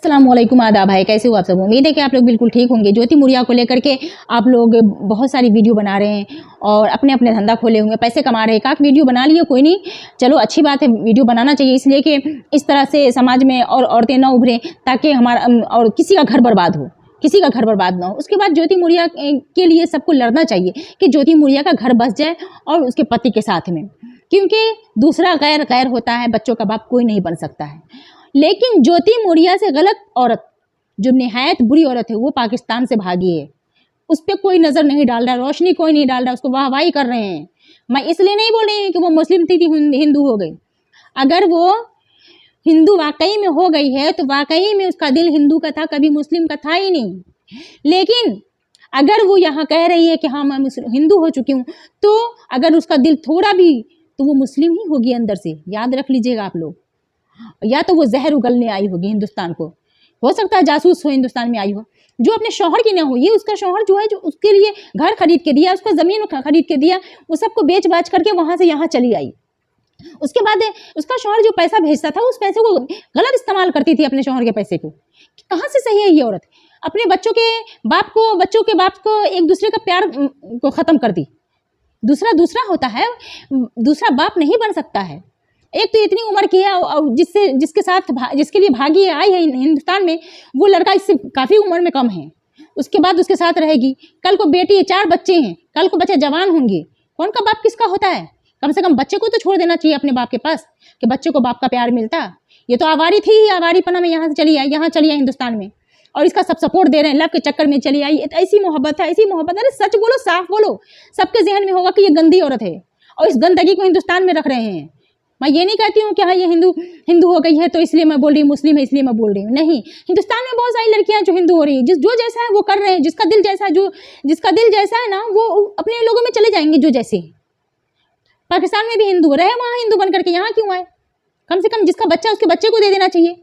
अस्सलामुअलैकुम आदाब भाई, कैसे हो आप सब। उम्मीद है कि आप लोग बिल्कुल ठीक होंगे। ज्योति मौर्या को लेकर के आप लोग बहुत सारी वीडियो बना रहे हैं और अपने अपने धंधा खोले हुए पैसे कमा रहे हैं। काफ़ी वीडियो बना लिए, कोई नहीं, चलो अच्छी बात है, वीडियो बनाना चाहिए इसलिए कि इस तरह से समाज में और औरतें ना उभरें, ताकि हमारा और किसी का घर बर्बाद हो, किसी का घर बर्बाद ना हो। उसके बाद ज्योति मौर्या के लिए सबको लड़ना चाहिए कि ज्योति मौर्या का घर बस जाए और उसके पति के साथ में, क्योंकि दूसरा गैर गैर होता है, बच्चों का बाप कोई नहीं बन सकता है। लेकिन ज्योति मौर्या से गलत औरत, जो निहायत बुरी औरत है, वो पाकिस्तान से भागी है। उस पर कोई नज़र नहीं डाल रहा, रोशनी कोई नहीं डाल रहा, उसको वाहवाही कर रहे हैं। मैं इसलिए नहीं बोल रही हूँ कि वो मुस्लिम थी, हिंदू हो गई। अगर वो हिंदू वाकई में हो गई है तो वाकई में उसका दिल हिंदू का था, कभी मुस्लिम का था ही नहीं। लेकिन अगर वो यहाँ कह रही है कि हाँ मैं हिंदू हो चुकी हूँ, तो अगर उसका दिल थोड़ा भी, तो वो मुस्लिम ही होगी अंदर से। याद रख लीजिएगा आप लोग। या तो वो जहर उगलने आई होगी हिंदुस्तान को, हो सकता है जासूस हो, हिंदुस्तान में आई हो, जो अपने शौहर की ना हो। ये उसका शौहर जो है, जो उसके लिए घर खरीद के दिया, उसका ज़मीन खरीद के दिया, वो सबको बेच बाच करके वहाँ से यहाँ चली आई। उसके बाद उसका शौहर जो पैसा भेजता था, उस पैसे को गलत इस्तेमाल करती थी, अपने शौहर के पैसे को। कहाँ से सही है ये औरत। अपने बच्चों के बाप को एक दूसरे का प्यार को ख़त्म कर दी। दूसरा होता है, दूसरा बाप नहीं बन सकता है। एक तो इतनी उम्र की है और जिसके लिए भागी आई है हिंदुस्तान में, वो लड़का इससे काफ़ी उम्र में कम है। उसके बाद उसके साथ रहेगी। कल को बेटी है, 4 बच्चे हैं, कल को बच्चे जवान होंगे, कौन का बाप किसका होता है। कम से कम बच्चे को तो छोड़ देना चाहिए अपने बाप के पास, कि बच्चे को बाप का प्यार मिलता। ये तो आवारी थी, आवारीपना में यहाँ से चली आई, यहाँ चली आई हिंदुस्तान में, और इसका सब सपोर्ट दे रहे हैं। लव के चक्कर में चली आई। ऐसी मोहब्बत है, ऐसी मोहब्बत। अरे सच बोलो, साफ बोलो। सबके जहन में होगा कि ये गंदी औरत है, और इस गंदगी को हिंदुस्तान में रख रहे हैं। मैं ये नहीं कहती हूँ कि हाँ ये हिंदू हो गई है तो इसलिए मैं बोल रही हूँ, मुस्लिम है इसलिए मैं बोल रही हूँ। नहीं, हिंदुस्तान में बहुत सारी लड़कियां जो हिंदू हो रही है, जो जैसा है वो कर रहे हैं। जिसका दिल जैसा है ना, वो अपने लोगों में चले जाएंगे जो जैसे। पाकिस्तान में भी हिंदू रहे, वहाँ हिंदू बन करके यहाँ क्यों आए। कम से कम जिसका बच्चा, उसके बच्चे को दे देना चाहिए।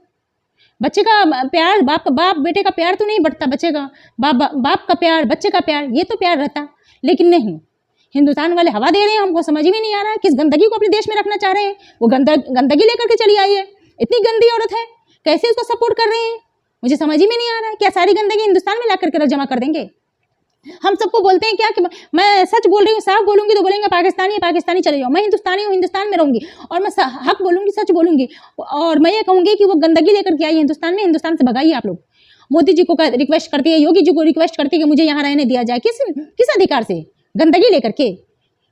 बच्चे का प्यार, बाप बेटे का प्यार तो नहीं बढ़ता, बच्चे का बाप का प्यार, बच्चे का प्यार, ये तो प्यार रहता। लेकिन नहीं, हिंदुस्तान वाले हवा दे रहे हैं, हमको समझ में नहीं आ रहा है किस गंदगी को अपने देश में रखना चाह रहे हैं। वो गंदगी लेकर के चली आई है, इतनी गंदी औरत है, कैसे उसको सपोर्ट कर रहे हैं, मुझे समझ ही में नहीं आ रहा है। क्या सारी गंदगी हिंदुस्तान में ला करके जमा कर देंगे। हम सबको बोलते हैं क्या कि मैं सच बोल रही हूँ, साफ बोलूंगी तो बोलेंगे पाकिस्तानी है, पाकिस्तानी चले जाओ। मैं हिंदुस्तानी हूँ, हिंदुस्तान में रहूंगी, और मैं हक बोलूंगी, सच बोलूंगी। और मैं ये कहूँगी कि वो गंदगी लेकर के आई हिंदुस्तान में, हिंदुस्तान से भगाइए आप लोग। मोदी जी को रिक्वेस्ट करती है, योगी जी को रिक्वेस्ट करती है कि मुझे यहाँ रहने दिया जाए। किस अधिकार से गंदगी लेकर के?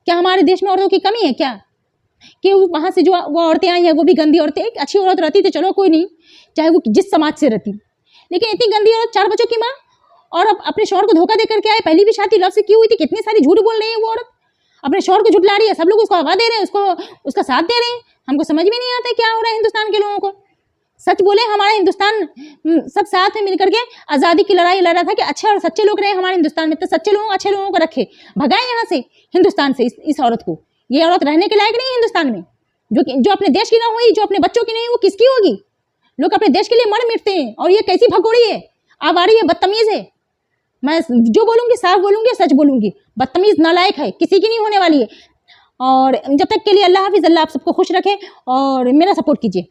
क्या हमारे देश में औरतों की कमी है क्या, कि वहाँ से जो वो औरतें आई हैं वो भी गंदी औरतें? एक अच्छी औरत रहती तो चलो कोई नहीं, चाहे वो जिस समाज से रहती, लेकिन इतनी गंदी औरत, 4 बच्चों की माँ, और अब अपने शौहर को धोखा दे करके आए। पहली भी शादी लव से की हुई थी, कितनी सारी झूठ बोल रही है वो औरत, अपने शौहर को झुठला रही है। सब लोग उसको हवा दे रहे हैं, उसका साथ दे रहे हैं। हमको समझ में नहीं आता क्या हो रहा है हिंदुस्तान के लोगों को। सच बोले, हमारा हिंदुस्तान सब साथ में मिलकर के आज़ादी की लड़ाई लड़ रहा था कि अच्छे और सच्चे लोग रहे हमारे हिंदुस्तान में, तो सच्चे लोगों, अच्छे लोगों को रखे, भगाए यहाँ से हिंदुस्तान से इस औरत को। ये औरत रहने के लायक नहीं है हिंदुस्तान में। जो अपने देश की ना हुई, जो अपने बच्चों की नहीं, वो किसकी होगी। लोग अपने देश के लिए मर मिटते हैं, और ये कैसी भगोड़ी है, आवारी है, बदतमीज़ है। मैं जो बोलूँगी साफ बोलूँगी, सच बोलूँगी। बदतमीज़ नालायक है, किसी की नहीं होने वाली है। और जब तक के लिए अल्लाह हाफिज़। अल्लाह आप सबको खुश रखे और मेरा सपोर्ट कीजिए।